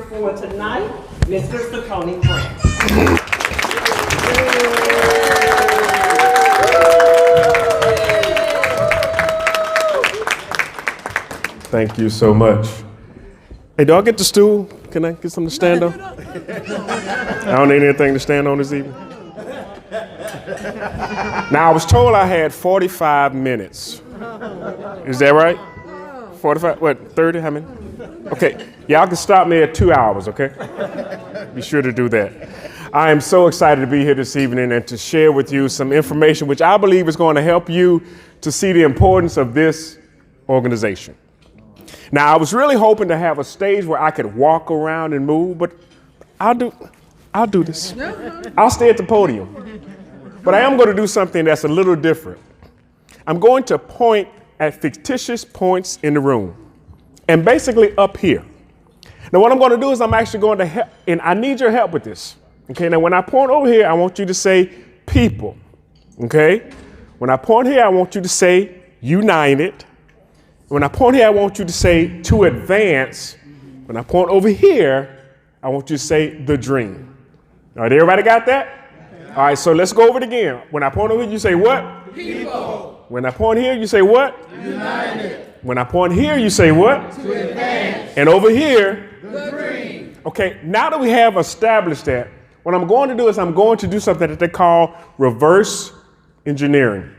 for tonight, Mr. Sakoni Prince. Thank you so much. Hey, do I get the stool? Can I get something to stand on? I don't need anything to stand on this evening. Now, I was told I had 45 minutes. Is that right? 45, what, 30, how many? Okay, y'all can stop me at 2 hours, okay? Be sure to do that. I am so excited to be here this evening and to share with you some information which I believe is going to help you to see the importance of this organization. Now, I was really hoping to have a stage where I could walk around and move, but I'll do this. I'll stay at the podium. But I am going to do something that's a little different. I'm going to point at fictitious points in the room, and basically up here. Now, what I'm going to do is I'm actually going to help, and I need your help with this. Okay, now when I point over here, I want you to say people. Okay? When I point here, I want you to say united. When I point here, I want you to say to advance. When I point over here, I want you to say the dream. All right, everybody got that? All right, so let's go over it again. When I point over here, you say what? People. When I point here, you say what? United. When I point here, you say what? To advance. And over here? The dream. Okay, now that we have established that, what I'm going to do is I'm going to do something that they call reverse engineering.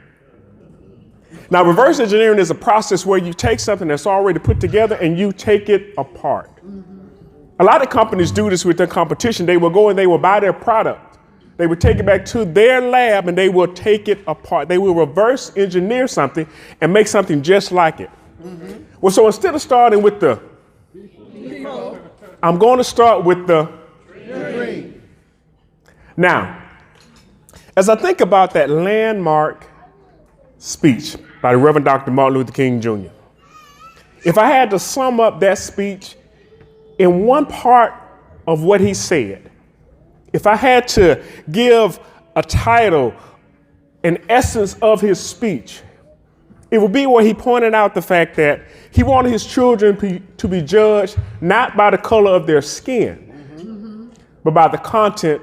Now, reverse engineering is a process where you take something that's already put together and you take it apart. A lot of companies do this with their competition. They will go and they will buy their product. They would take it back to their lab and they will take it apart. They will reverse engineer something and make something just like it. Well, so instead of starting with the people, I'm going to start with the dream. Now, as I think about that landmark speech by the Reverend Dr. Martin Luther King Jr., if I had to sum up that speech in one part of what he said, if I had to give a title, an essence of his speech, it would be where he pointed out the fact that he wanted his children to be judged not by the color of their skin, but by the content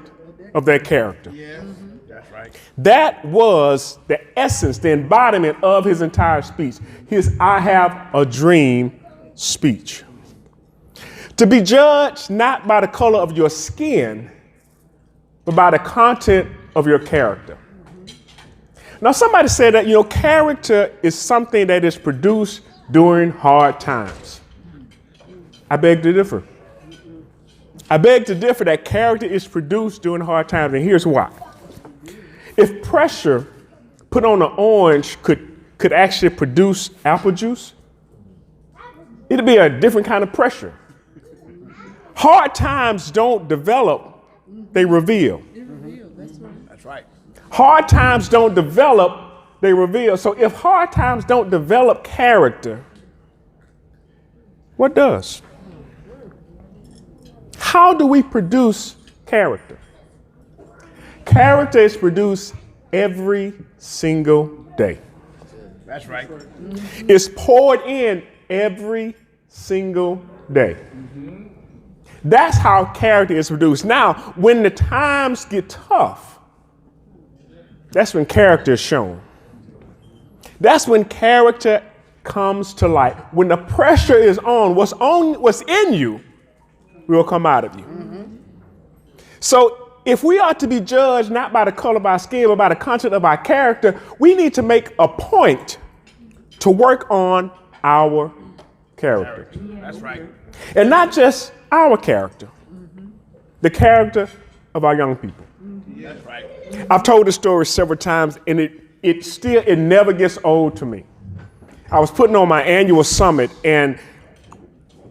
of their character. Yes, that's right. That was the essence, the embodiment of his entire speech, his I have a dream speech. To be judged not by the color of your skin, but by the content of your character. Now, somebody said that, character is something that is produced during hard times. I beg to differ. I beg to differ that character is produced during hard times, and here's why. If pressure put on an orange could actually produce apple juice, it'd be a different kind of pressure. Hard times don't develop, they reveal. That's right. Hard times don't develop, they reveal. So if hard times don't develop character, what does? How do we produce character? Character is produced every single day. That's right. It's poured in every single day. That's how character is produced. Now, when the times get tough, that's when character is shown. That's when character comes to light. When the pressure is on, what's in you will come out of you. So if we are to be judged not by the color of our skin, but by the content of our character, we need to make a point to work on our character. That's right. And not just our character, the character of our young people. That's right. I've told this story several times, and it never gets old to me. I was putting on my annual summit, and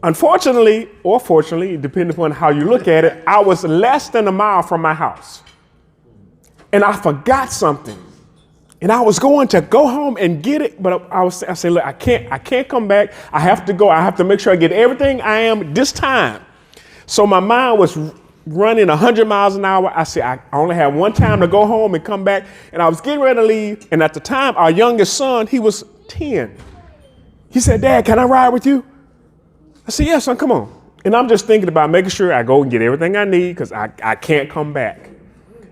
unfortunately, or fortunately, depending upon how you look at it, I was less than a mile from my house. And I forgot something. And I was going to go home and get it, but I said, look, I can't come back. I have to go. I have to make sure I get everything I am this time. So my mind was running 100 miles an hour. I said, I only have one time to go home and come back. And I was getting ready to leave. And at the time, our youngest son, he was 10. He said, Dad, can I ride with you? I said, yeah, son, come on. And I'm just thinking about making sure I go and get everything I need because I can't come back.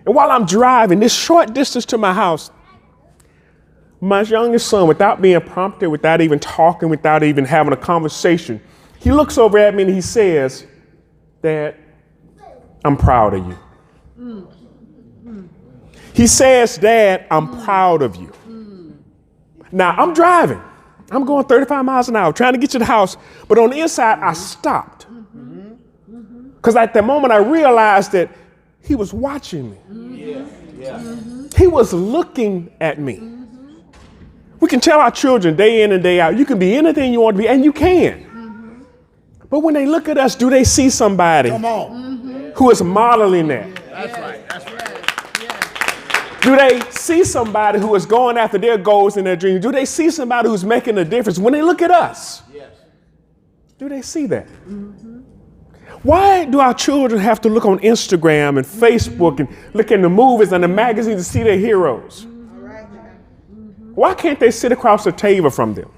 And while I'm driving this short distance to my house, my youngest son, without being prompted, without even talking, without even having a conversation, he looks over at me and he says, "Dad, I'm proud of you." He says, "Dad, I'm proud of you." Now, I'm driving. I'm going 35 miles an hour, trying to get to the house. But on the inside, I stopped. Because at that moment, I realized that he was watching me. He was looking at me. We can tell our children day in and day out, you can be anything you want to be, and you can. But when they look at us, do they see somebody who is modeling that? That's right. That's right. Do they see somebody who is going after their goals and their dreams? Do they see somebody who's making a difference? When they look at us, do they see that? Why do our children have to look on Instagram and Facebook and look in the movies and the magazines to see their heroes? Why can't they sit across the table from them?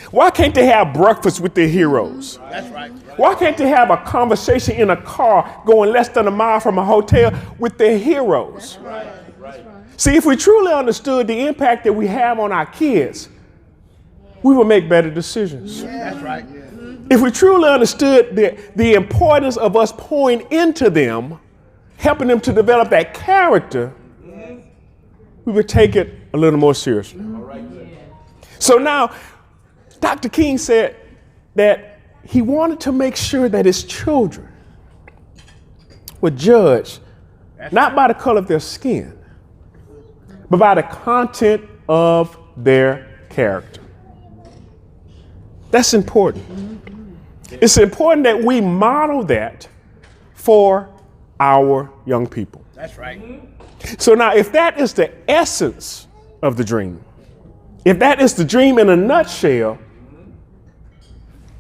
Why can't they have breakfast with their heroes? That's right. Why can't they have a conversation in a car going less than a mile from a hotel with their heroes? See, if we truly understood the impact that we have on our kids, we would make better decisions. That's right. If we truly understood the importance of us pouring into them, helping them to develop that character, we would take it a little more seriously. So now, Dr. King said that he wanted to make sure that his children were judged not by the color of their skin, but by the content of their character. That's important. It's important that we model that for our young people. That's right. So now, if that is the essence of the dream, if that is the dream in a nutshell,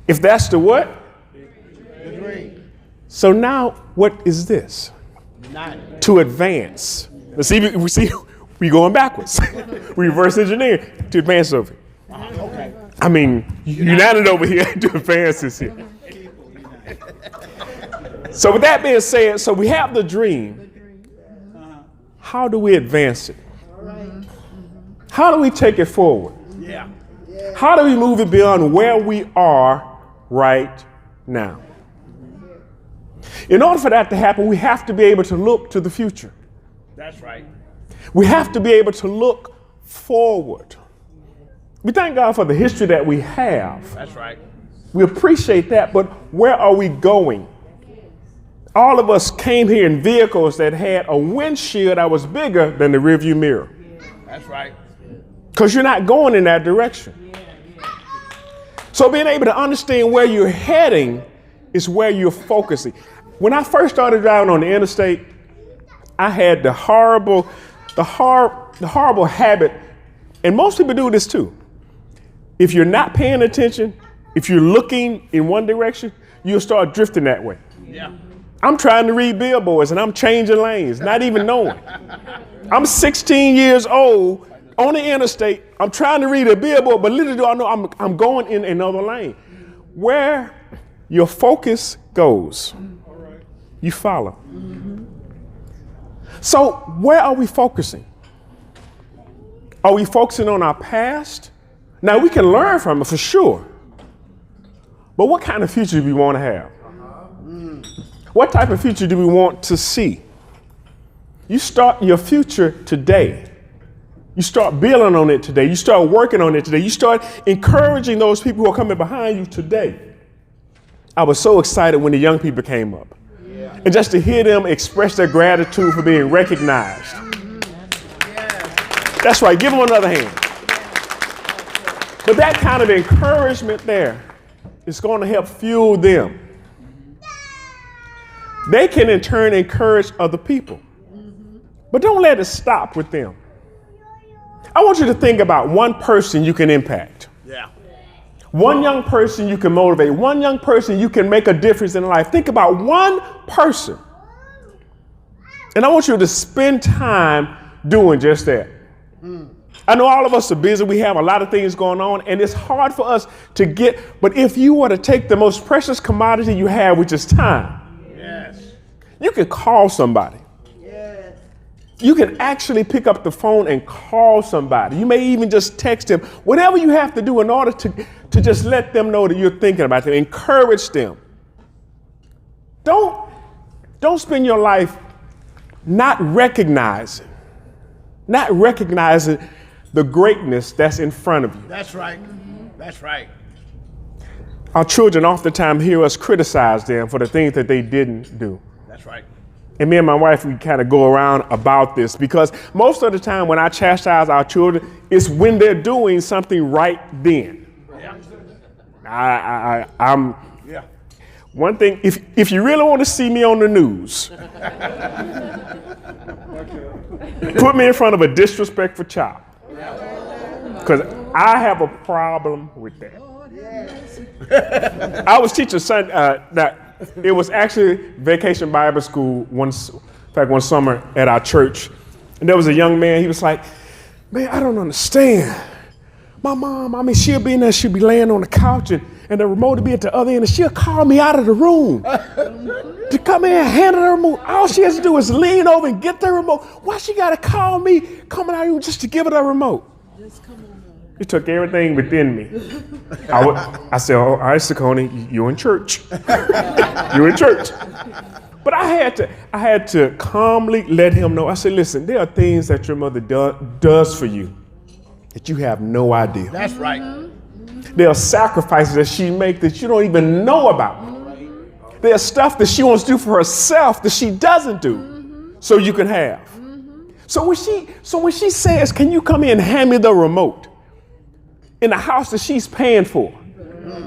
if that's the what? The dream. So now, what is this? To advance. Let's see, we going backwards. Reverse engineering to advance over. Okay. I mean, united over here to advance this here. So with that being said, so we have the dream. How do we advance it? How do we take it forward? Yeah. How do we move it beyond where we are right now? In order for that to happen, we have to be able to look to the future. That's right. We have to be able to look forward. We thank God for the history that we have. That's right. We appreciate that, but where are we going? All of us came here in vehicles that had a windshield that was bigger than the rearview mirror. That's right. Because you're not going in that direction. So being able to understand where you're heading is where you're focusing. When I first started driving on the interstate, I had the horrible habit, and most people do this too. If you're not paying attention, if you're looking in one direction, you'll start drifting that way. Yeah. I'm trying to read billboards and I'm changing lanes, not even knowing. I'm 16 years old on the interstate. I'm trying to read a billboard, but little do I know I'm going in another lane. Where your focus goes, you follow. So where are we focusing? Are we focusing on our past? Now we can learn from it for sure. But what kind of future do we want to have? What type of future do we want to see? You start your future today. You start building on it today. You start working on it today. You start encouraging those people who are coming behind you today. I was so excited when the young people came up. And just to hear them express their gratitude for being recognized. That's right, give them another hand. But that kind of encouragement there is going to help fuel them. They can in turn encourage other people. But don't let it stop with them. I want you to think about one person you can impact. Yeah. One young person you can motivate. One young person you can make a difference in life. Think about one person. And I want you to spend time doing just that. I know all of us are busy. We have a lot of things going on, and it's hard for us to get. But if you were to take the most precious commodity you have, which is time, Yes. you can call somebody. You can actually pick up the phone and call somebody. You may even just text them. Whatever you have to do in order to just let them know that you're thinking about them. Encourage them. Don't spend your life not recognizing the greatness that's in front of you. That's right. That's right. Our children oftentimes hear us criticize them for the things that they didn't do. That's right. And me and my wife, we kind of go around about this because most of the time when I chastise our children, it's when they're doing something right then. Yeah. I'm Yeah. one thing, if you really want to see me on the news, put me in front of a disrespectful child. Because I have a problem with that. I was teaching that it was actually Vacation Bible School one summer at our church. And there was a young man, he was like, man, I don't understand. My mom, she'll be in there, she'll be laying on the couch and the remote will be at the other end and she'll call me out of the room to come in and hand her the remote. All she has to do is lean over and get the remote. Why she gotta call me coming out here just to give her the remote? It took everything within me. I said, oh, all right, Saccone, you're in church. You're in church. But I had to calmly let him know. I said, listen, there are things that your mother does for you that you have no idea. That's right. There are sacrifices that she makes that you don't even know about. There's stuff that she wants to do for herself that she doesn't do so you can have. So when she says, can you come in and hand me the remote? In the house that she's paying for,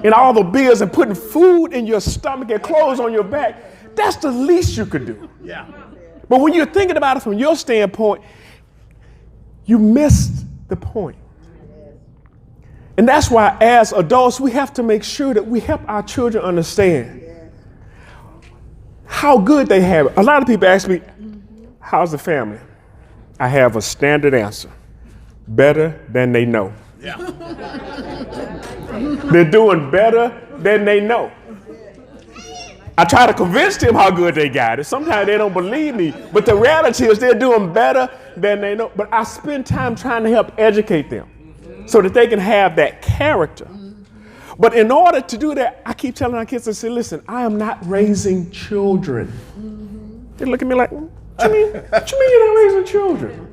and all the bills and putting food in your stomach and clothes on your back, that's the least you could do. Yeah. But when you're thinking about it from your standpoint, you missed the point. And that's why as adults, we have to make sure that we help our children understand how good they have it. A lot of people ask me, how's the family? I have a standard answer. Better than they know. Yeah. They're doing better than they know. I try to convince them how good they got it. Sometimes they don't believe me, but the reality is they're doing better than they know. But I spend time trying to help educate them so that they can have that character. But in order to do that, I keep telling our kids, I say, listen, I am not raising children. They look at me like, what you mean you're not raising children?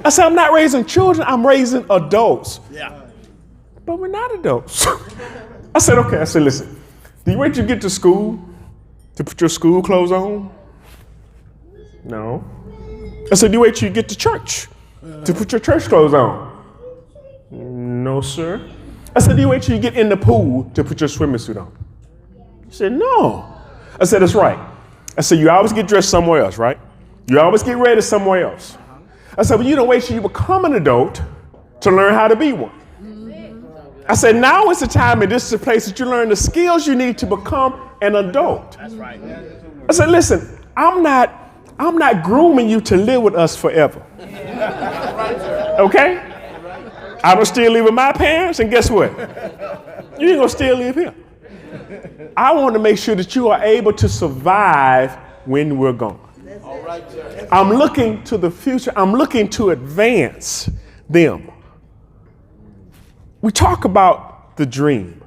I said, I'm not raising children, I'm raising adults. Yeah. But we're not adults. I said, okay. I said, listen, do you wait till you get to school to put your school clothes on? No. I said, do you wait till you get to church to put your church clothes on? No, sir. I said, do you wait till you get in the pool to put your swimming suit on? He said, no. I said, that's right. I said, you always get dressed somewhere else, right? You always get ready somewhere else. I said, well, you don't wait till you become an adult to learn how to be one. I said, now is the time and this is the place that you learn the skills you need to become an adult. That's right. I said, listen, I'm not grooming you to live with us forever. Okay? I don't still live with my parents, and guess what? You ain't gonna still live here. I want to make sure that you are able to survive when we're gone. I'm looking to the future. I'm looking to advance them. We talk about the dream.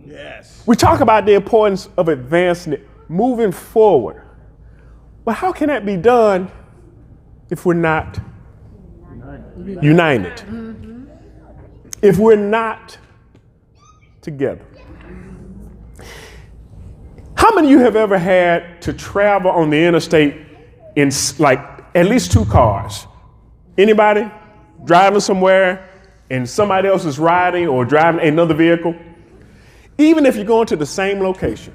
Yes. We talk about the importance of advancing it, moving forward. But how can that be done if we're not united? If we're not together? How many of you have ever had to travel on the interstate in like at least two cars? Anybody driving somewhere and somebody else is riding or driving another vehicle? Even if you're going to the same location.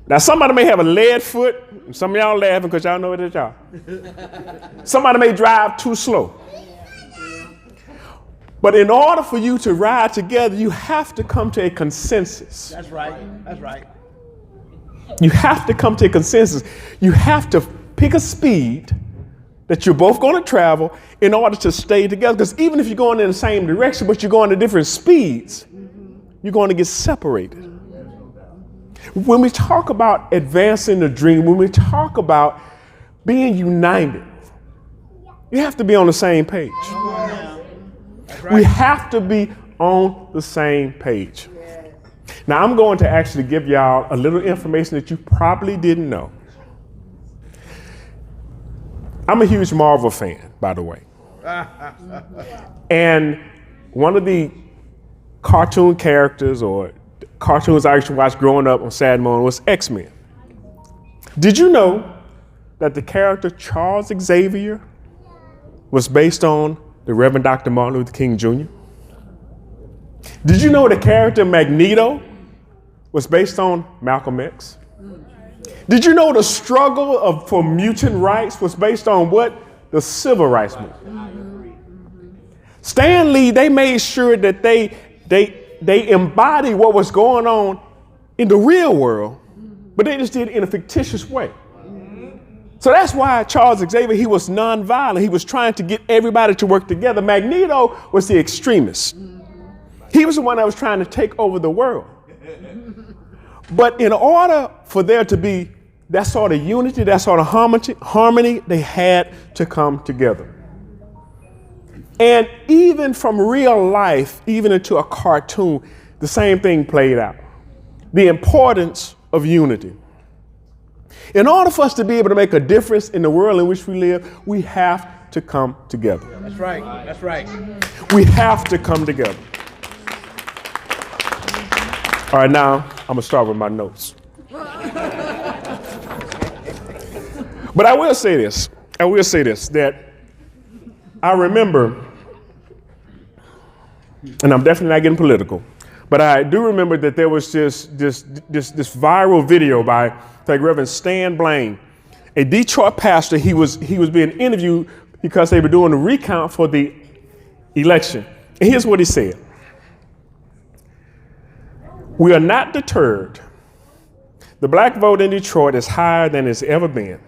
Now somebody may have a lead foot, and some of y'all laughing because y'all know it is y'all. Somebody may drive too slow. But in order for you to ride together, you have to come to a consensus. That's right. That's right. You have to come to a consensus. You have to pick a speed that you're both going to travel in order to stay together. Because even if you're going in the same direction, but you're going at different speeds, you're going to get separated. When we talk about advancing the dream, when we talk about being united, you have to be on the same page. We have to be on the same page. Now, I'm going to actually give y'all a little information that you probably didn't know. I'm a huge Marvel fan, by the way. And one of the cartoon characters or cartoons I used to watch growing up on Saturday morning was X-Men. Did you know that the character Charles Xavier was based on the Reverend Dr. Martin Luther King Jr.? Did you know the character Magneto was based on Malcolm X? Did you know the struggle for mutant rights was based on what? The civil rights movement. Stan Lee, they made sure that they embodied what was going on in the real world, but they just did it in a fictitious way. So that's why Charles Xavier, he was nonviolent. He was trying to get everybody to work together. Magneto was the extremist. He was the one that was trying to take over the world. But in order for there to be that sort of unity, that sort of harmony, they had to come together. And even from real life, even into a cartoon, the same thing played out. The importance of unity. In order for us to be able to make a difference in the world in which we live, we have to come together. That's right. That's right. We have to come together. All right, now I'm going to start with my notes. But I will say this, that I remember, and I'm definitely not getting political, but I do remember that there was this viral video by Reverend Stan Blaine, a Detroit pastor. He was being interviewed because they were doing a recount for the election. And here's what he said. We are not deterred. The black vote in Detroit is higher than it's ever been.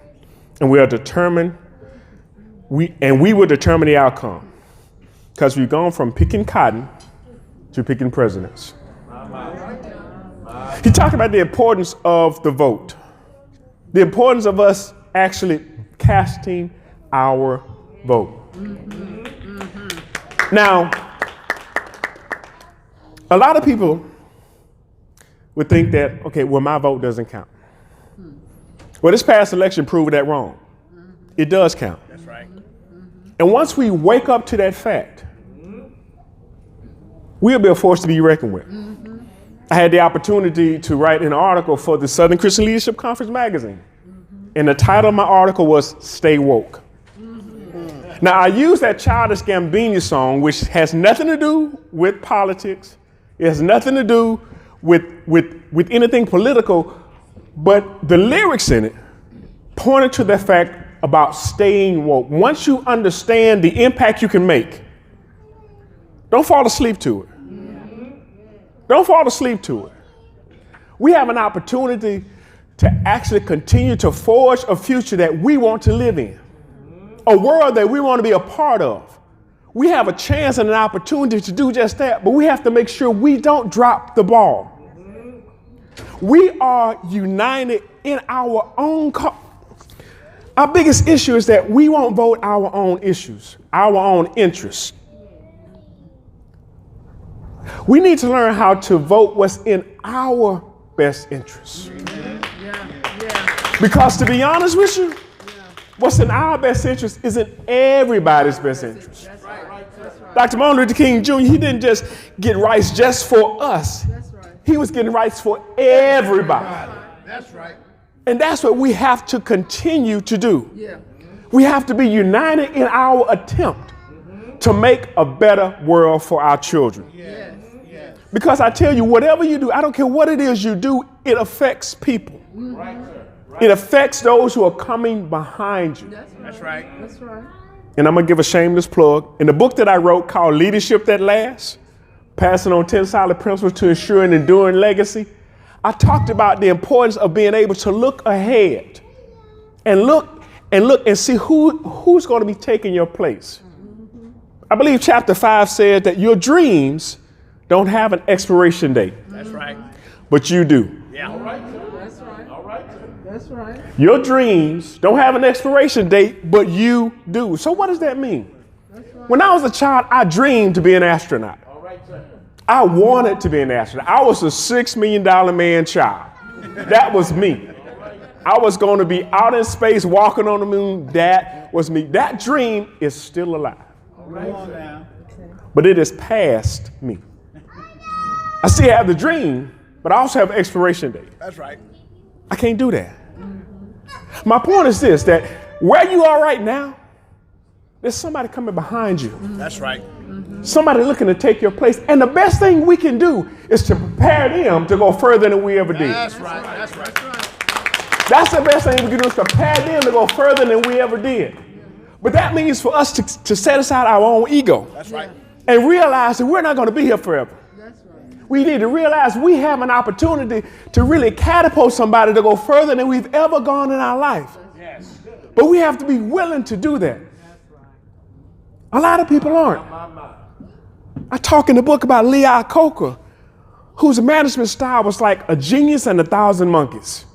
And we are determined, we will determine the outcome. Because we've gone from picking cotton to picking presidents. He talked about the importance of the vote. The importance of us actually casting our vote. Now, a lot of people would think that, okay, well, my vote doesn't count. Well, this past election proved that wrong. It does count. That's right. And once we wake up to that fact, we'll be a force to be reckoned with. I had the opportunity to write an article for the Southern Christian Leadership Conference magazine. And the title of my article was Stay Woke. Now, I use that Childish Gambino song, which has nothing to do with politics. It has nothing to do with anything political, but the lyrics in it pointed to the fact about staying woke. Once you understand the impact you can make, don't fall asleep to it. Don't fall asleep to it. We have an opportunity to actually continue to forge a future that we want to live in, a world that we want to be a part of. We have a chance and an opportunity to do just that, but we have to make sure we don't drop the ball. We are united in our own Our biggest issue is that we won't vote our own issues, our own interests. We need to learn how to vote what's in our best interests. Because to be honest with you, what's in our best interest isn't everybody's best interest. Dr. Martin Luther King Jr., he didn't just get rights just for us. He was getting rights for everybody. That's right. And that's what we have to continue to do. We have to be united in our attempt to make a better world for our children. Because I tell you, whatever you do, I don't care what it is you do, it affects people. It affects those who are coming behind you. That's right. And I'm going to give a shameless plug. In the book that I wrote called Leadership That Lasts, Passing on 10 Solid Principles to Ensure an Enduring Legacy, I talked about the importance of being able to look ahead and look and look and see who's going to be taking your place. I believe chapter 5 said that your dreams don't have an expiration date. That's right. But you do. Yeah. All right, sir. That's right. All right, sir. That's right. Your dreams don't have an expiration date, but you do. So what does that mean? Right. When I was a child, I dreamed to be an astronaut. All right, sir. I wanted to be an astronaut. I was a $6 million man child. That was me. I was going to be out in space, walking on the moon. That was me. That dream is still alive. All right, sir. But it has passed me. I still have the dream, but I also have an expiration date. That's right. I can't do that. My point is this, that where you are right now, there's somebody coming behind you. That's right. Somebody looking to take your place. And the best thing we can do is to prepare them to go further than we ever did. That's right. That's right. That's the best thing we can do is prepare them to go further than we ever did. But that means for us to set aside our own ego. That's right. And realize that we're not going to be here forever. That's right. We need to realize we have an opportunity to really catapult somebody to go further than we've ever gone in our life. Yes. But we have to be willing to do that. A lot of people aren't. I talk in the book about Lee Iacocca, whose management style was like a genius and 1,000 monkeys.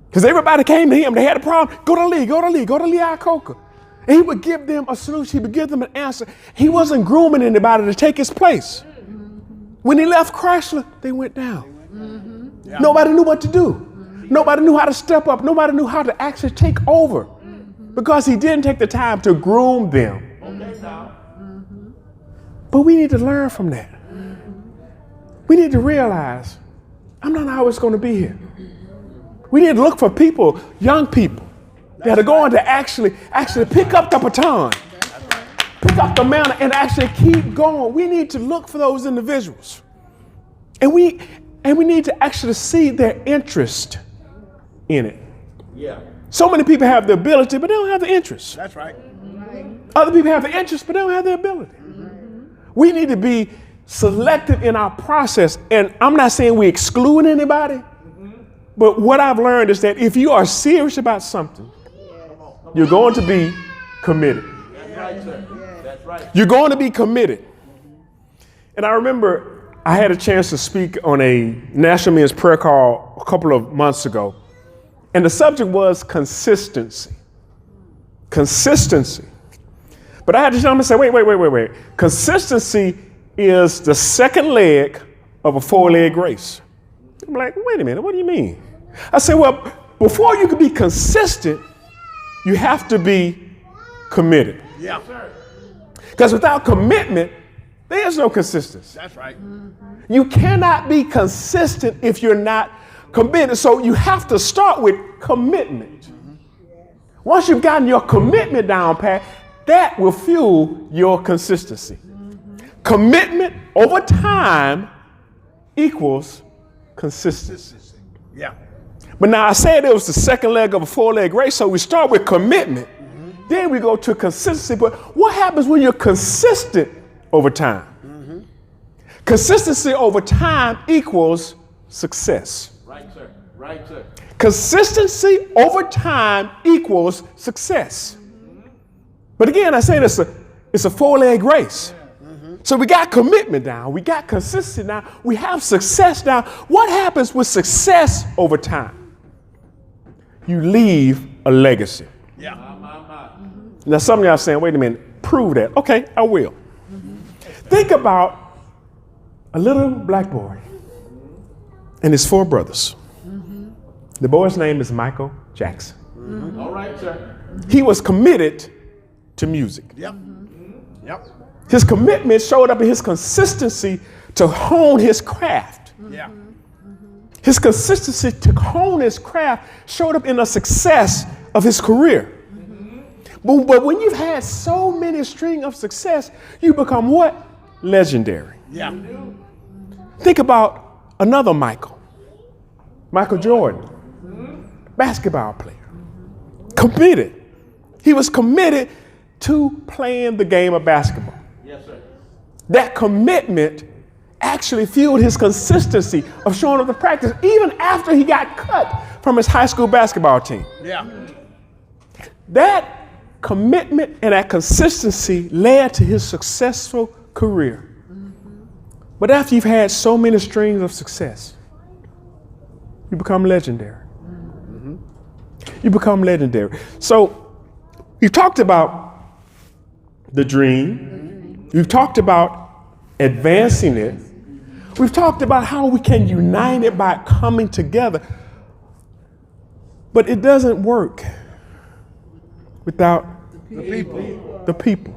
Because everybody came to him, they had a problem. Go to Lee, go to Lee, go to Lee Iacocca. And he would give them a solution, he would give them an answer. He wasn't grooming anybody to take his place. When he left Chrysler, they went down. Yeah. Nobody knew what to do. Nobody knew how to step up. Nobody knew how to actually take over because he didn't take the time to groom them. But we need to learn from that. We need to realize I'm not always going to be here. We need to look for people, young people, that are going to actually pick up the baton, pick up the mantle, and actually keep going. We need to look for those individuals. And we need to actually see their interest in it. Yeah. So many people have the ability, but they don't have the interest. That's right. Other people have the interest, but they don't have the ability. We need to be selective in our process. And I'm not saying we exclude anybody, but what I've learned is that if you are serious about something, you're going to be committed. That's right, sir. That's right. You're going to be committed. And I remember I had a chance to speak on a National Men's Prayer Call a couple of months ago. And the subject was consistency. Consistency. But I had to jump and say, wait. Consistency is the second leg of a four-leg race. I'm like, wait a minute, what do you mean? I said, well, before you can be consistent, you have to be committed. Yeah. Because without commitment, there's no consistency. That's right. You cannot be consistent if you're not committed. So you have to start with commitment. Once you've gotten your commitment down pat, that will fuel your consistency. Commitment over time equals consistency. Yeah. But now I said it was the second leg of a four-leg race, so we start with commitment. Then we go to consistency. But what happens when you're consistent over time? Consistency over time equals success. Right, sir. Right, sir. Consistency over time equals success. But again, I say it's a four-leg race. So we got commitment down. We got consistency now. We have success now. What happens with success over time? You leave a legacy. Yeah. Now some of y'all are saying, wait a minute, prove that. Okay, I will. Think about a little black boy and his four brothers. The boy's name is Michael Jackson. All right, sir. He was committed to music. Yep. Yep. His commitment showed up in his consistency to hone his craft. Yeah. His consistency to hone his craft showed up in the success of his career. But when you've had so many string of success, you become what? Legendary. Yeah. Think about another Michael Jordan, basketball player, committed. He was committed to playing the game of basketball. Yes, sir. That commitment actually fueled his consistency of showing up to practice even after he got cut from his high school basketball team. Yeah. That commitment and that consistency led to his successful career. But after you've had so many strings of success, you become legendary. You become legendary. So we've talked about the dream. We've talked about advancing it. We've talked about how we can unite it by coming together. But it doesn't work without the people.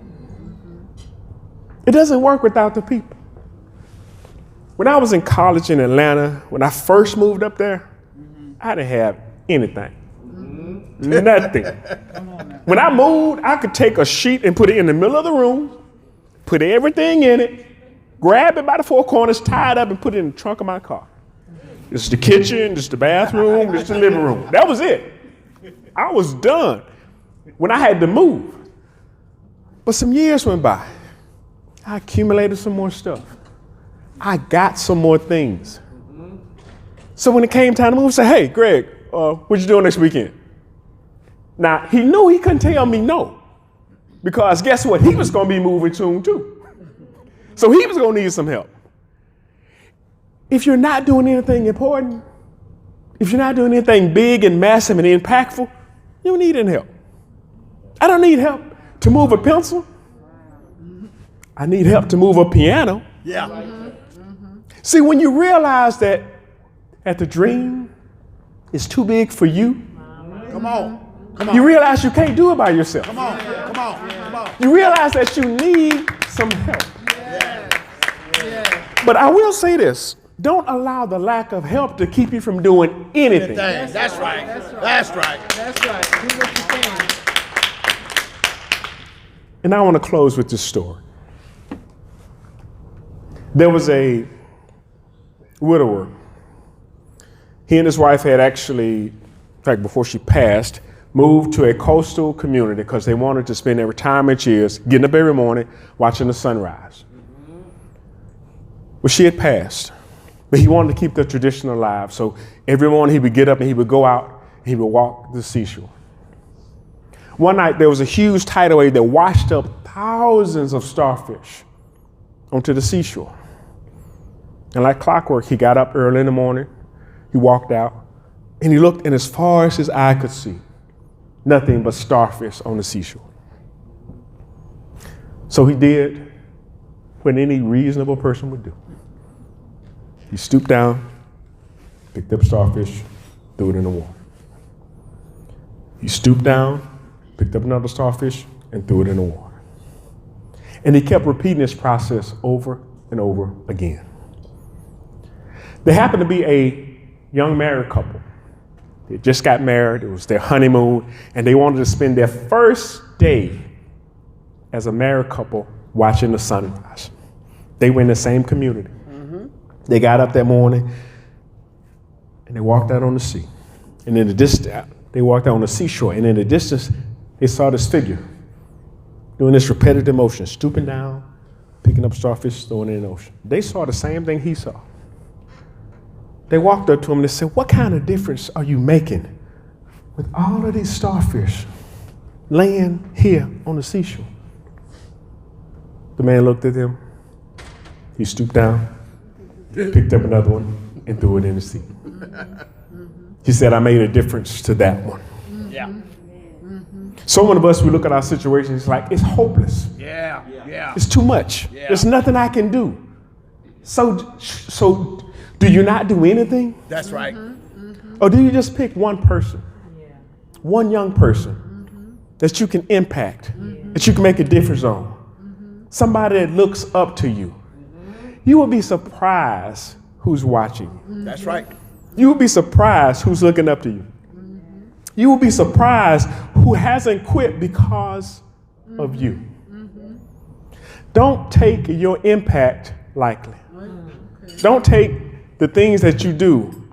It doesn't work without the people. When I was in college in Atlanta, when I first moved up there, I didn't have anything. Nothing. When I moved, I could take a sheet and put it in the middle of the room, put everything in it, grab it by the four corners, tie it up, and put it in the trunk of my car. This is the kitchen, this is the bathroom, this is the living room. That was it. I was done when I had to move. But some years went by. I accumulated some more stuff. I got some more things. So when it came time to move, I said, hey, Greg, what you doing next weekend? Now, he knew he couldn't tell me no, because guess what? He was going to be moving soon, too. So he was going to need some help. If you're not doing anything important, if you're not doing anything big and massive and impactful, you don't need any help. I don't need help to move a pencil. I need help to move a piano. Yeah. See, when you realize that the dream is too big for you, Come on. you realize you can't do it by yourself. Come on. You realize that you need some help. But I will say this. Don't allow the lack of help to keep you from doing anything. That's right. That's right. Do what you can. And I want to close with this story. There was a widower. He and his wife had actually, in fact, before she passed, moved to a coastal community because they wanted to spend their retirement years getting up every morning watching the sunrise. Well, she had passed, but he wanted to keep the tradition alive. So every morning he would get up and he would go out and he would walk the seashore. One night there was a huge tidal wave that washed up thousands of starfish onto the seashore. And like clockwork, he got up early in the morning, he walked out, and he looked, and as far as his eye could see, nothing but starfish on the seashore. So he did what any reasonable person would do. He stooped down, picked up starfish, threw it in the water. He stooped down, picked up another starfish, and threw it in the water. And he kept repeating this process over and over again. There happened to be a young married couple. They just got married. It was their honeymoon, and they wanted to spend their first day as a married couple watching the sunrise. They were in the same community. They got up that morning, and they walked out on the sea. And in the distance, they walked out on the seashore, and in the distance, they saw this figure doing this repetitive motion, stooping down, picking up starfish, throwing it in the ocean. They saw the same thing he saw. They walked up to him and they said, what kind of difference are you making with all of these starfish laying here on the seashore? The man looked at them. He stooped down, picked up another one, and threw it in the sea. He said, I made a difference to that one. Yeah. So many of us, we look at our situation, it's like, it's hopeless. Yeah. It's too much. Yeah. There's nothing I can do. So do you not do anything? That's right. Or do you just pick one person, one young person that you can impact, that you can make a difference on? Somebody that looks up to you. You will be surprised who's watching you. That's right. You will be surprised who's looking up to you. You will be surprised who hasn't quit because of you. Don't take your impact lightly. Don't take the things that you do.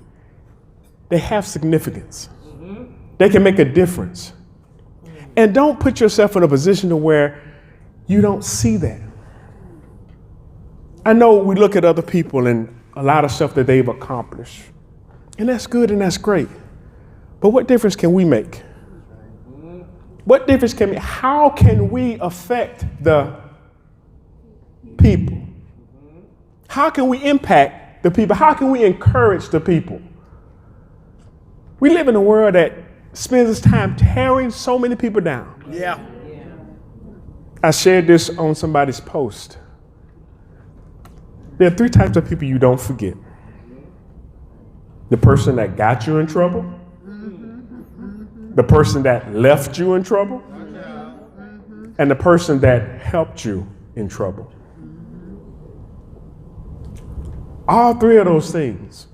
They have significance. They can make a difference. And don't put yourself in a position to where you don't see that. I know we look at other people and a lot of stuff that they've accomplished. And that's good and that's great. But what difference can we make? What difference can we, how can we affect the people? How can we impact the people? How can we encourage the people? We live in a world that spends its time tearing so many people down. Yeah. I shared this on somebody's post. There are 3 types of people you don't forget. The person that got you in trouble, the person that left you in trouble, and the person that helped you in trouble. All 3 of those things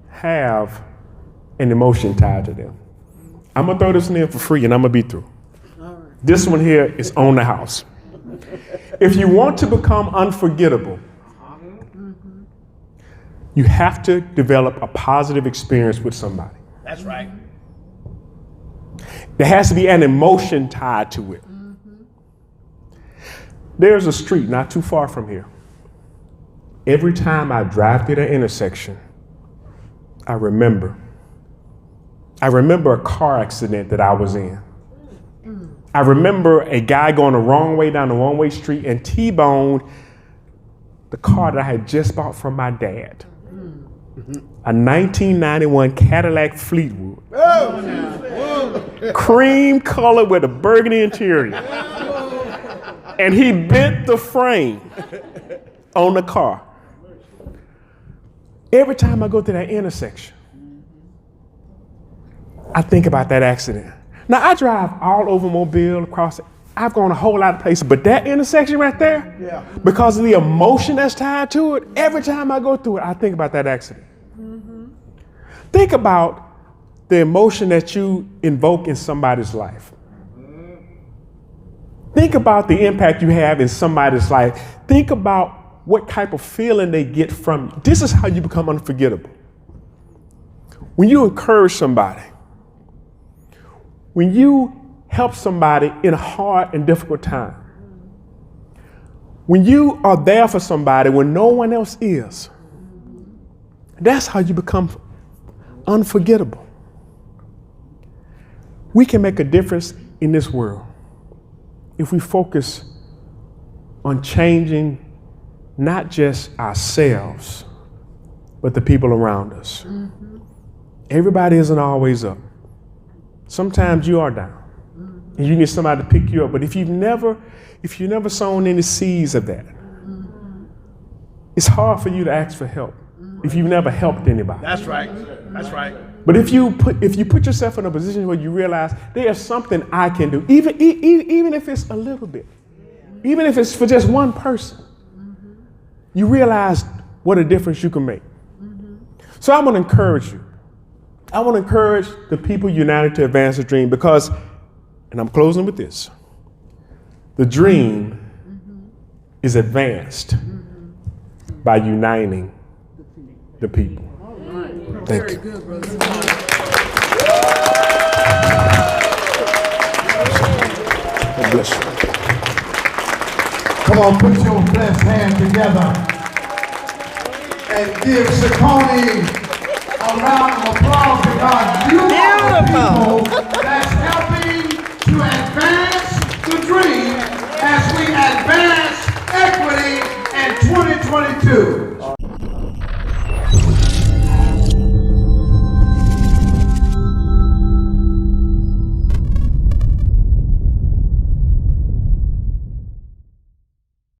have an emotion tied to them. I'm gonna throw this in for free and I'm gonna be through. This one here is on the house. If you want to become unforgettable, you have to develop a positive experience with somebody. That's right. There has to be an emotion tied to it. There's a street not too far from here. Every time I drive through that intersection, I remember a car accident that I was in. I remember a guy going the wrong way down the one-way street and T-boned the car that I had just bought from my dad. A 1991 Cadillac Fleetwood. Cream color with a burgundy interior. And he bent the frame on the car. Every time I go to that intersection, I think about that accident. Now, I drive all over Mobile, across it. I've gone a whole lot of places, but that intersection right there, because of the emotion that's tied to it, every time I go through it, I think about that accident. Think about the emotion that you invoke in somebody's life. Think about the impact you have in somebody's life. Think about what type of feeling they get from you. This is how you become unforgettable. When you encourage somebody, when you help somebody in a hard and difficult time, when you are there for somebody when no one else is, that's how you become unforgettable. We can make a difference in this world if we focus on changing not just ourselves, but the people around us. Everybody isn't always up. Sometimes you are down and you need somebody to pick you up. But if you've never sown any seeds of that, it's hard for you to ask for help if you've never helped anybody. That's right. That's right. But if you put yourself in a position where you realize there's something I can do, even if it's a little bit, even if it's for just one person, you realize what a difference you can make. So I want to encourage you. I want to encourage the people united to advance the dream because, and I'm closing with this, the dream is advanced by uniting the people. Thank you. God bless you. Come on, put your blessed hand together and give Saccone a round of applause because you are the people that's helping to advance the dream as we advance equity in 2022.